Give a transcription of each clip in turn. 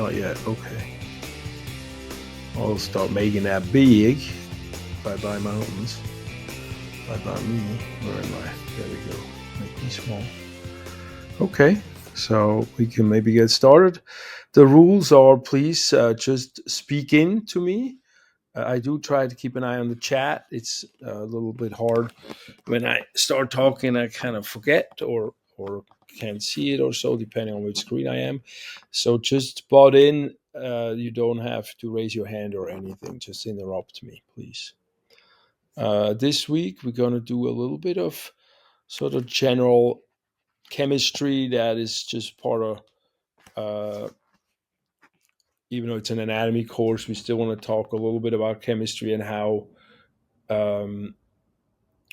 Not yet. Okay. I'll start making that big. Bye bye mountains. Bye bye me. Where am I? There we go. Make me small. Okay. So we can maybe get started. The rules are please just speak in to me. I do try to keep an eye on the chat. It's a little bit hard when I start talking. I kind of forget or can't see it or so, depending on which screen I am. So just butt in. You don't have to raise your hand or anything. Just interrupt me, please. This week we're going to do a little bit of sort of general chemistry that is just part of. Even though it's an anatomy course, we still want to talk a little bit about chemistry and um,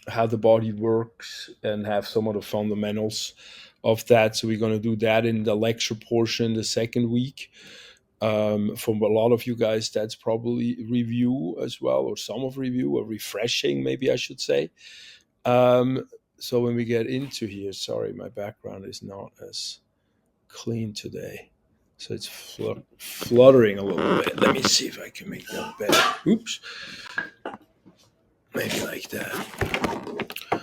how the body works and have some of the fundamentals of that. So we're going to do that in the lecture portion the second week. From a lot of you guys, that's probably review as well, or some of review, or refreshing, maybe I should say. So when we get into here, sorry, my background is not as clean today. So it's fluttering a little bit. Let me see if I can make that better. Oops. Maybe like that.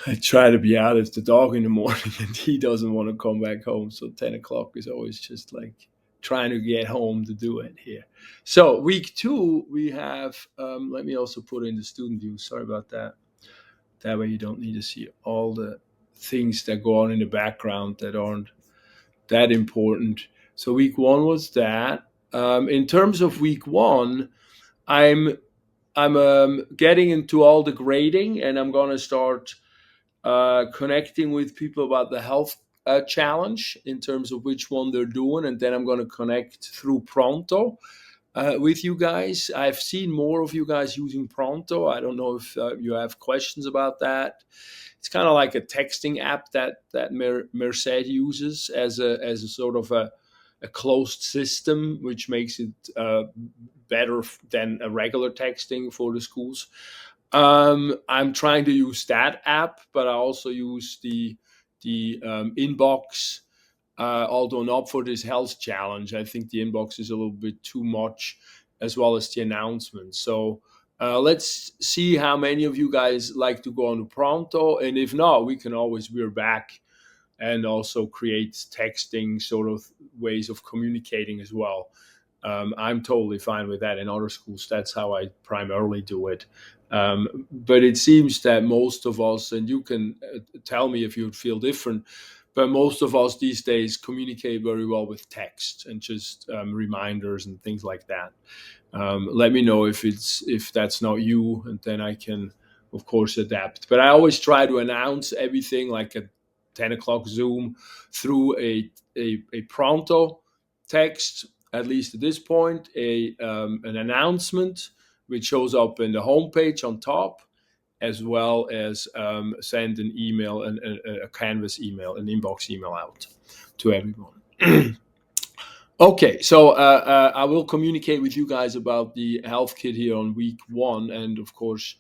I try to be out as the dog in the morning and he doesn't want to come back home. So 10 o'clock is always just like trying to get home to do it here. So week 2, we have, let me also put in the student view. Sorry about that. That way you don't need to see all the things that go on in the background that aren't that important. So week 1 was that. In terms of week 1, I'm getting into all the grading, and I'm going to start connecting with people about the health challenge in terms of which one they're doing, and then I'm going to connect through Pronto with you guys. I've seen more of you guys using Pronto. I don't know if you have questions about that. It's kind of like a texting app that Merced uses as a sort of a closed system, which makes it better than a regular texting for the schools. I'm trying to use that app, but I also use the inbox. Although not for this health challenge, I think the inbox is a little bit too much, as well as the announcement. So let's see how many of you guys like to go on to Pronto, and if not, we're back and also create texting sort of ways of communicating as well. I'm totally fine with that. In other schools, that's how I primarily do it. But it seems that most of us, and you can tell me if you feel different, but most of us these days communicate very well with text and just reminders and things like that. Let me know if that's not you, and then I can, of course, adapt. But I always try to announce everything like a 10 o'clock Zoom through a Pronto text, at least at this point, an announcement which shows up in the homepage on top, as well as send an email, a Canvas email, an inbox email out to everyone. Okay, so I will communicate with you guys about the health kit here on week 1, and of course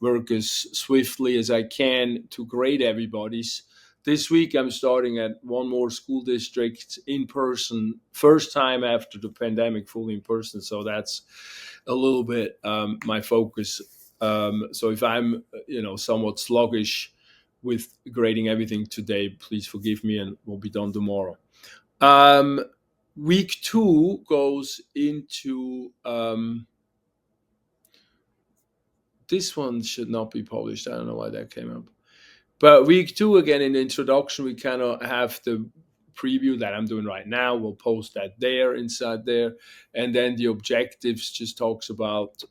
work as swiftly as I can to grade everybody's. This week I'm starting at one more school district in person, first time after the pandemic, fully in person. So that's a little bit my focus. So if I'm somewhat sluggish with grading everything today, please forgive me, and we'll be done tomorrow. Week 2 goes into this one should not be published. I don't know why that came up. But week 2, again, in the introduction, we kind of have the preview that I'm doing right now. We'll post that there, inside there. And then the objectives just talks about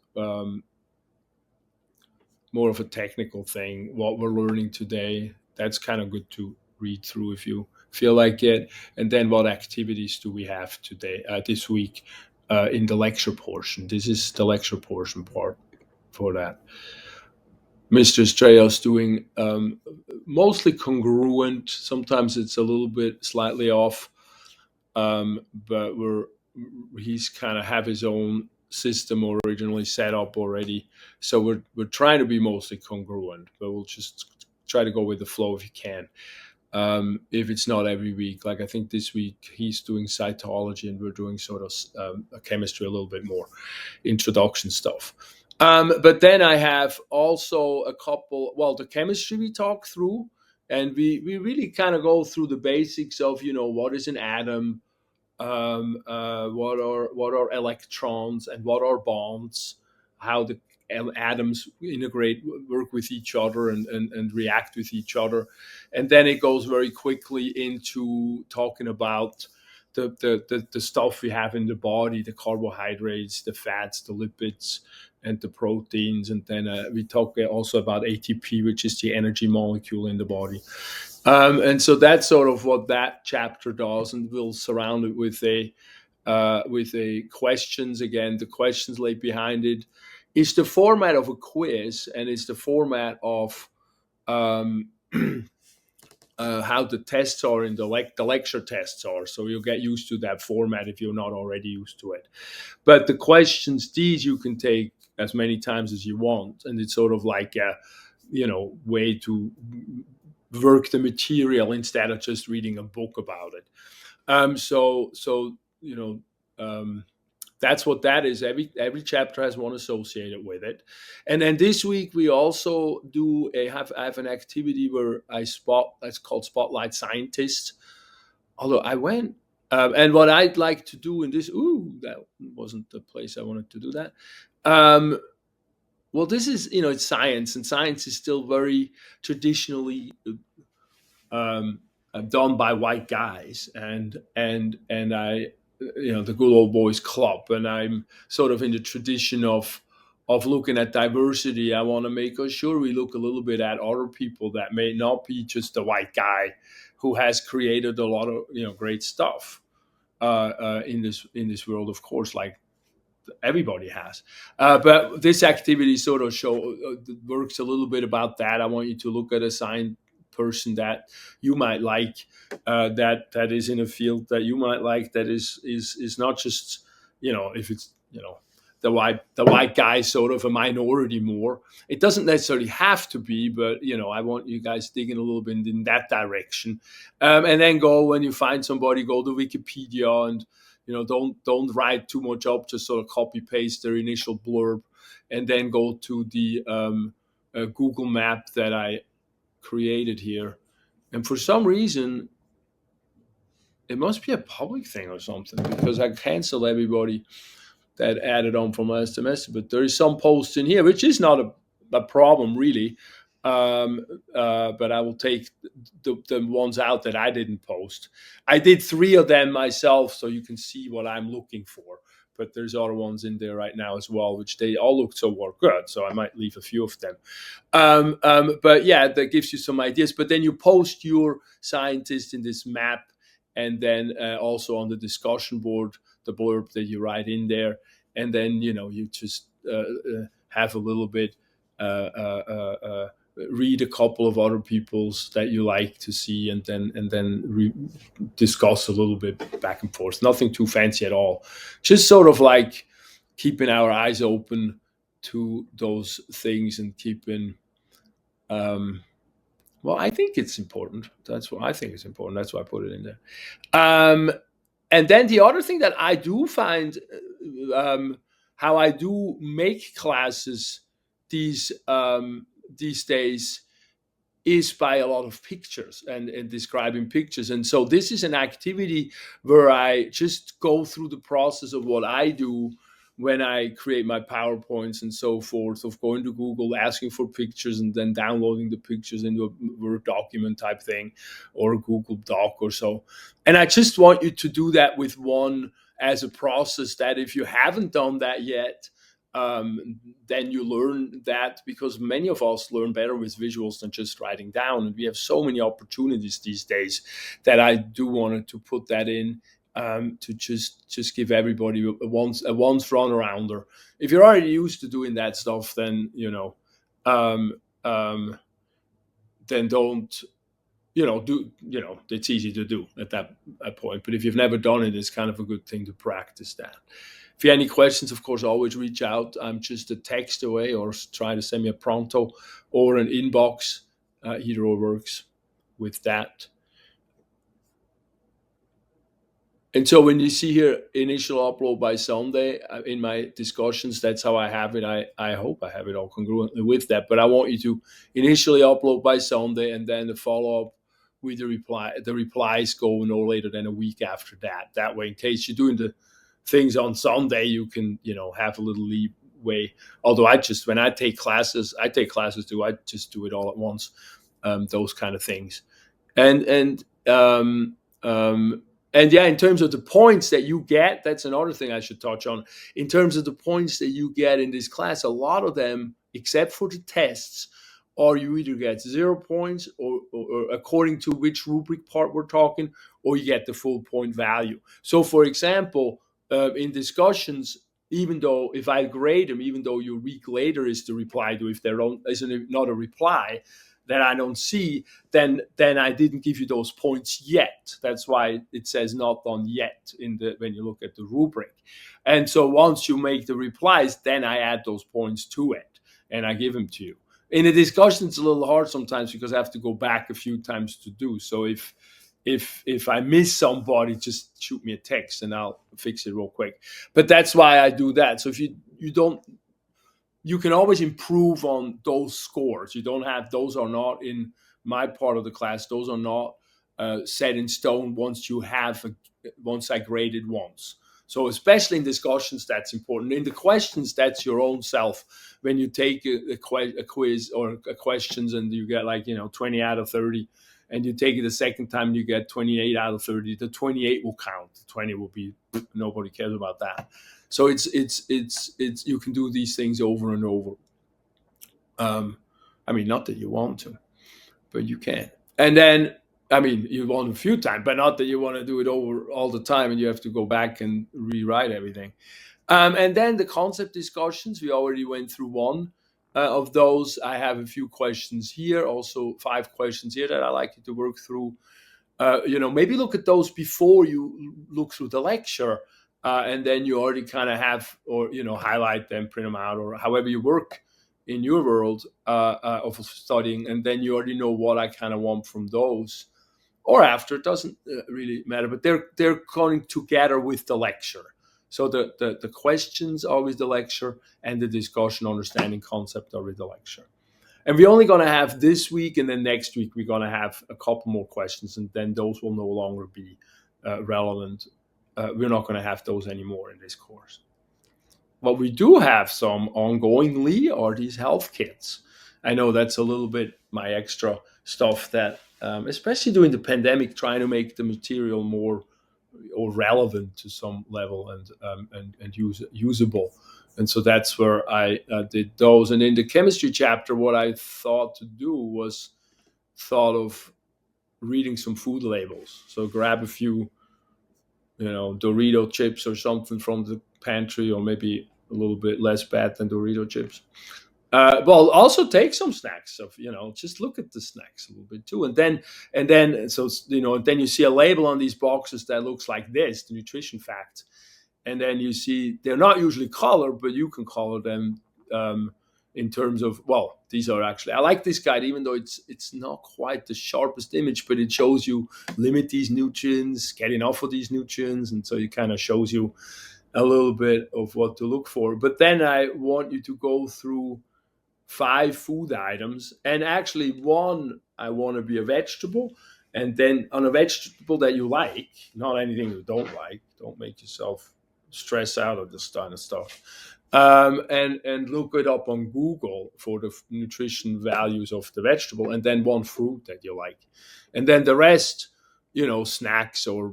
more of a technical thing, what we're learning today. That's kind of good to read through if you feel like it. And then what activities do we have today, this week, in the lecture portion. This is the lecture portion part for that. Mr. Strauss doing mostly congruent. Sometimes it's a little bit slightly off, but he's kind of have his own system originally set up already. So we're trying to be mostly congruent, but we'll just try to go with the flow if you can. if it's not every week. Like I think this week he's doing cytology and we're doing sort of chemistry a little bit more, introduction stuff. But then I have also a couple. Well, the chemistry we talk through, and we really kind of go through the basics of what is an atom, what are electrons and what are bonds, how the atoms integrate, work with each other, and react with each other. And then it goes very quickly into talking about the stuff we have in the body, the carbohydrates, the fats, the lipids, and the proteins. And then we talk also about ATP, which is the energy molecule in the body. And so that's sort of what that chapter does, and we'll surround it with a questions. Again, the questions laid behind it is the format of a quiz, and it's the format of um, how the tests are in the lecture tests are. So you'll get used to that format if you're not already used to it. But the questions, these you can take as many times as you want, and it's sort of like a way to work the material instead of just reading a book about it. So that's what that is. Every chapter has one associated with it. And then this week we also I have an activity where I spot. That's called Spotlight Scientist. Although I went. And what I'd like to do in this, that wasn't the place I wanted to do that. Well, this is, it's science, and science is still very traditionally um, done by white guys, and I, the good old boys club, and I'm sort of in the tradition of looking at diversity. I want to make sure we look a little bit at other people that may not be just the white guy who has created a lot of great stuff in this world, of course, like everybody has. But this activity sort of works a little bit about that. I want you to look at a sign person that you might like, that is in a field that you might like, that is not just if it's the white guy, sort of a minority more. It doesn't necessarily have to be, but I want you guys digging a little bit in that direction, and then go, when you find somebody, go to Wikipedia, and don't write too much up, just sort of copy paste their initial blurb, and then go to the Google map that I created here. And for some reason, it must be a public thing or something, because I canceled everybody that added on from last semester. But there is some posts in here, which is not a problem really. But I will take the ones out that I didn't post. I did 3 of them myself, so you can see what I'm looking for. But there's other ones in there right now as well, which they all look so good. So I might leave a few of them. But yeah, that gives you some ideas. But then you post your scientist in this map, and then also on the discussion board, the blurb that you write in there, and then you just have a little bit. Read a couple of other people's that you like to see, and then discuss a little bit back and forth. Nothing too fancy at all. Just sort of like keeping our eyes open to those things, and keeping. Well, I think it's important. That's what I think is important. That's why I put it in there. And then the other thing that I do find, how I do make classes these days, is by a lot of pictures, and describing pictures. And so this is an activity where I just go through the process of what I do when I create my PowerPoints and so forth, of going to Google, asking for pictures, and then downloading the pictures into a Word document type thing, or a Google Doc or so. And I just want you to do that with one, as a process, that if you haven't done that yet, then you learn that, because many of us learn better with visuals than just writing down. And we have so many opportunities these days that I do want to put that in, to just give everybody a once run arounder. If you're already used to doing that stuff, then then don't do it's easy to do at that point. But if you've never done it, it's kind of a good thing to practice that. If you have any questions, of course, always reach out. I'm just a text away, or try to send me a pronto or an inbox. Either or works with that. And so when you see here initial upload by Sunday in my discussions, that's how I have it. I hope I have it all congruently with that. But I want you to initially upload by Sunday, and then the follow up with the reply. The replies go no later than a week after that. That way, in case you're doing the things on Sunday, you can have a little leeway. Although when I take classes too. I just do it all at once. Those kind of things, and um, and yeah, in terms of the points that you get, that's another thing I should touch on. In terms of the points that you get in this class, a lot of them, except for the tests, are you either get 0 points or according to which rubric part we're talking, or you get the full point value. So, for example, in discussions, even though if I grade them, even though your week later is the reply to, if there isn't not a reply that I don't see, then I didn't give you those points yet. That's why it says not done yet when you look at the rubric. And so once you make the replies, then I add those points to it and I give them to you. In a discussion, it's a little hard sometimes because I have to go back a few times to do. So if I miss somebody, just shoot me a text and I'll fix it real quick. But that's why I do that. So if you don't, you can always improve on those scores. You don't have those are not in my part of the class. Those are not set in stone once I graded once. So especially in discussions, that's important. In the questions, that's your own self. When you take a quiz or a questions and you get 20 out of 30, and you take it a second time, you get 28 out of 30. The 28 will count. The 20 will be nobody cares about that. So it's you can do these things over and over. I mean, not that you want to, but you can. And then, I mean, you want a few times, but not that you want to do it over all the time and you have to go back and rewrite everything. And then the concept discussions, we already went through one of those. I have a few questions here, also 5 questions here that I like you to work through. Maybe look at those before you look through the lecture, and then you already kind of have, or highlight them, print them out, or however you work in your world of studying, and then you already know what I kind of want from those. Or after, it doesn't really matter, but they're going together with the lecture. So the questions are with the lecture, and the discussion, understanding concept are with the lecture. And we're only going to have this week, and then next week we're going to have a couple more questions, and then those will no longer be relevant. We're not going to have those anymore in this course. What we do have some ongoingly are these health kits. I know that's a little bit my extra stuff that, especially during the pandemic, trying to make the material more or relevant to some level and usable. And so that's where I did those. And in the chemistry chapter, what I thought to do was thought of reading some food labels. So grab a few, Dorito chips or something from the pantry, or maybe a little bit less bad than Dorito chips. Well, also take some snacks of, just look at the snacks a little bit too. And then you see a label on these boxes that looks like this, the nutrition facts. And then you see they're not usually colored, but you can color them in terms of, well, these are actually, I like this guide, even though it's not quite the sharpest image, but it shows you limit these nutrients, get enough of these nutrients. And so it kind of shows you a little bit of what to look for. But then I want you to go through 5 food items, and actually one, I want to be a vegetable, and then on a vegetable that you like, not anything you don't like. Don't make yourself stress out of this kind of stuff. And look it up on Google for the nutrition values of the vegetable, and then one fruit that you like, and then the rest, snacks or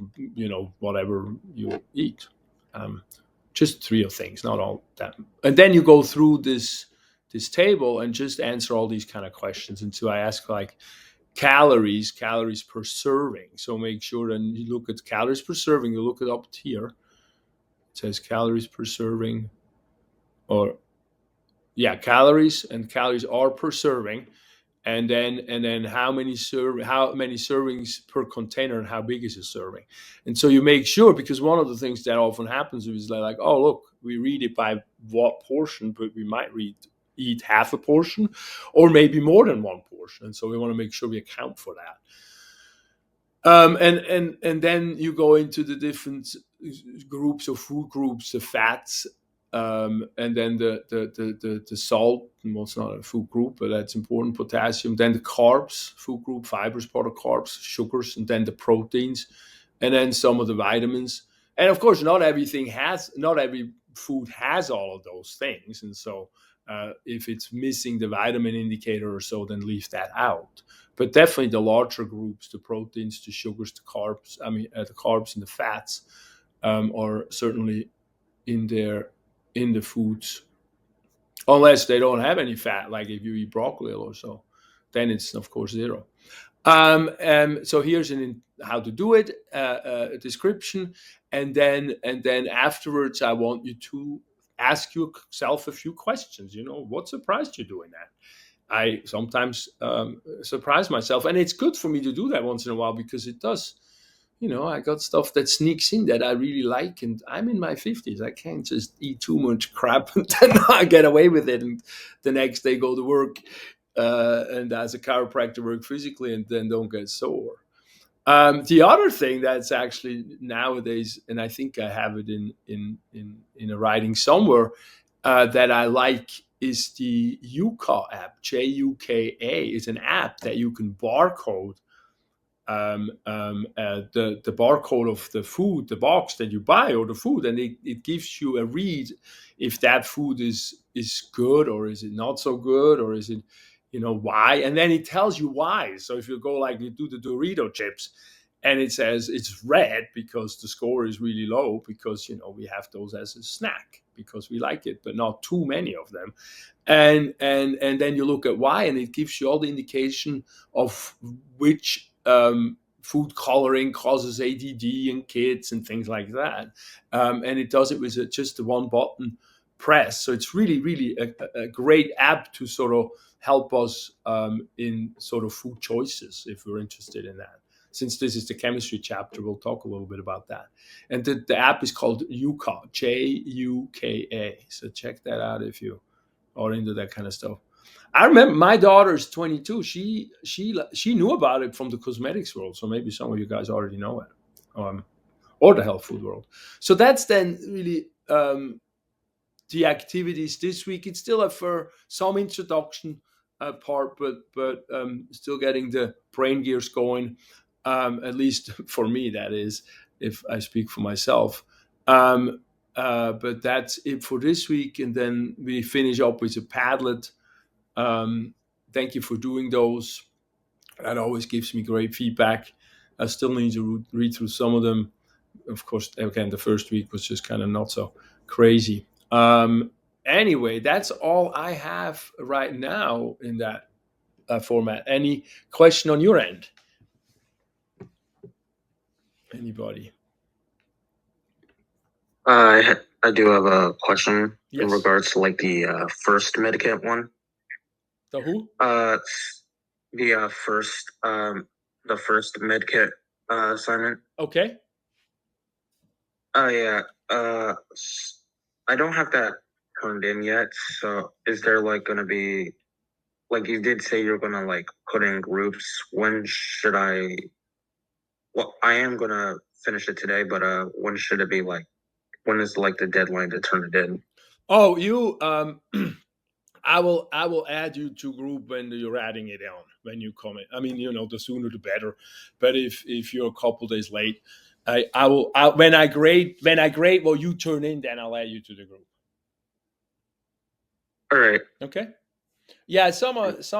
whatever you eat. Just 3 of things, not all that. And then you go through this table and just answer all these kind of questions. And so I ask calories per serving. So make sure that you look at calories per serving. You look it up here. It says calories per serving, calories are per serving. And then how many servings per container, and how big is a serving. And so you make sure, because one of the things that often happens is like, oh, look, we read it by what portion, but we might eat half a portion or maybe more than one portion. And so we want to make sure we account for that. And then you go into the different groups of food groups, the fats, and then the salt. Well, it's not a food group, but that's important. Potassium. Then the carbs, food group, fibers, part of carbs, sugars, and then the proteins, and then some of the vitamins. And of course, not every food has all of those things, and so if it's missing the vitamin indicator or so, then leave that out. But definitely the larger groups, the proteins, the sugars, the carbs, the carbs and the fats, are certainly in there in the foods, unless they don't have any fat, like if you eat broccoli or so, then it's of course zero. So here's how to do it, a description, and then afterwards, I want you to ask yourself a few questions. What surprised you doing that? I sometimes surprise myself, and it's good for me to do that once in a while because it does. I got stuff that sneaks in that I really like, and I'm in my 50s. I can't just eat too much crap and then I get away with it, and the next day go to work and as a chiropractor work physically, and then don't get sore. The other thing that's actually nowadays, and I think I have it in a writing somewhere, that I like is the Yuka app. JUKA is an app that you can barcode the barcode of the food, the box that you buy or the food, and it gives you a read if that food is good or is it not so good, or is it why, and then it tells you why. So if you go, like you do the Dorito chips, and it says it's red because the score is really low, because we have those as a snack because we like it, but not too many of them. And then you look at why, and it gives you all the indication of which food coloring causes ADD in kids and things like that. And it does it with just a one button press. So it's really, really a great app to sort of help us in sort of food choices if we're interested in that. Since this is the chemistry chapter, we'll talk a little bit about that. And the app is called Yuka, JUKA. So check that out if you are into that kind of stuff. I remember my daughter's 22. She knew about it from the cosmetics world, so maybe some of you guys already know it, or the health food world. So that's then really the activities this week. It's still for some introduction part, but still getting the brain gears going. At least for me, that is, if I speak for myself. But that's it for this week, and then we finish up with a Padlet. Thank you for doing those. That always gives me great feedback. I still need to read through some of them. Of course, again, the first week was just kind of not so crazy. Anyway, that's all I have right now in that format. Any question on your end? Anybody? I do have a question in Yes. regards to like the first medicate one. The who? The first medkit assignment. Okay. Yeah. I don't have that turned in yet. So is there like gonna be, like you did say you're gonna like put in groups? When should I? Well, I am gonna finish it today, but when should it be like? When is like the deadline to turn it in? Oh, you I will add you to group when you're adding it on, when you comment. I mean, the sooner the better. But if you're a couple days late, I will when I grade what you turn in, then I'll add you to the group. All right. Okay. Yeah, sometimes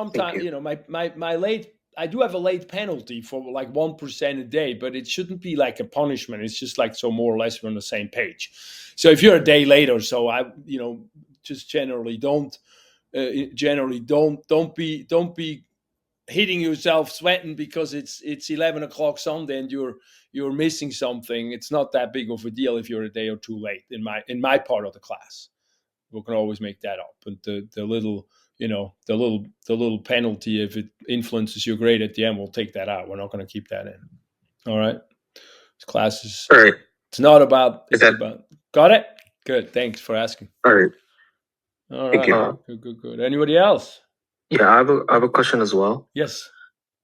my late. I do have a late penalty for like 1% a day, but it shouldn't be like a punishment. It's just like, so more or less we're on the same page. So if you're a day late or so, I just generally don't don't be hitting yourself sweating because it's 11 o'clock Sunday and you're missing something. It's not that big of a deal if you're a day or two late in my part of the class. We can always make that up. And the little the little penalty, if it influences your grade at the end, we'll take that out. We're not going to keep that in. All right. This class is. All right. It's not about. It's about. Got it. Good. Thanks for asking. All right. All Thank right. you. Good. Anybody else? Yeah, I have a question as well. Yes.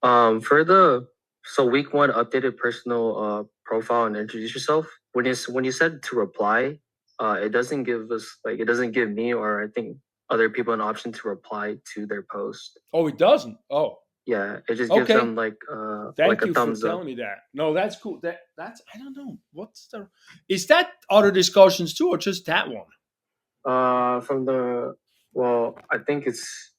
For the So week 1, updated personal profile and introduce yourself. When you said to reply, it doesn't give us it doesn't give me or I think other people an option to reply to their post. Oh, it doesn't. Oh, Yeah, it just gives okay. them Thank a you for thumbs up. telling me that. No, that's cool. That's I don't know. What's the is that other discussions too, or just that one? From the I think it's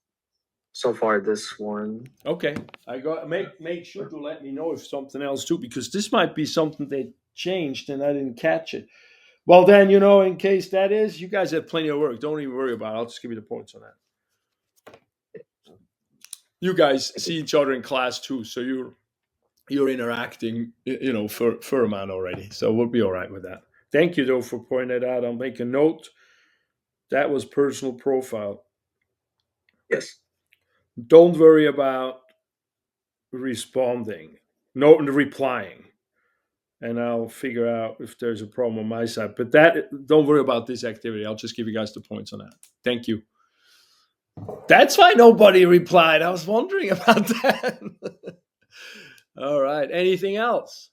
so far this one. Okay, I got make sure to let me know if something else too, because this might be something they changed and I didn't catch it. Well, then in case that is, you guys have plenty of work. Don't even worry about it. I'll just give you the points on that. You guys see each other in class too, so you're interacting, for a man already. So we'll be all right with that. Thank you though for pointing it out. I'll make a note. That was personal profile. Yes. Don't worry about responding. No, replying. And I'll figure out if there's a problem on my side. But don't worry about this activity. I'll just give you guys the points on that. Thank you. That's why nobody replied. I was wondering about that. All right. Anything else?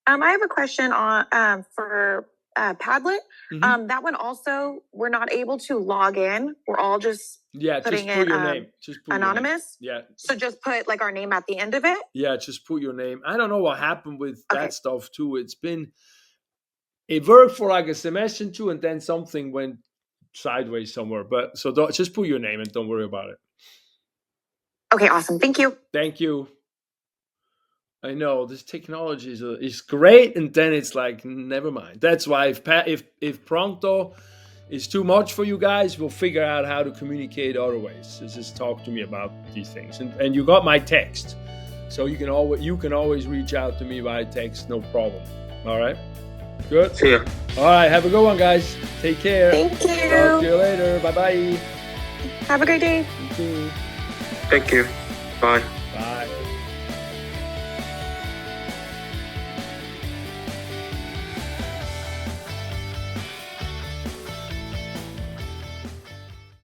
I have a question on for Padlet. That one also, we're not able to log in. We're all just just put your name. Just put anonymous. Your name. Yeah. So just put our name at the end of it. Yeah, just put your name. I don't know what happened with that stuff too. It worked for like a semester or two, and then something went sideways somewhere. But just put your name and don't worry about it. Okay, awesome. Thank you. Thank you. I know this technology is great, and then it's like never mind. That's why if Pronto is too much for you guys, we'll figure out how to communicate other ways. Just talk to me about these things, and you got my text, so you can always reach out to me via text, no problem. All right, good. See ya. All right, have a good one, guys. Take care. Thank you. Talk to you later. Bye bye. Have a great day. You too. Thank you. Bye.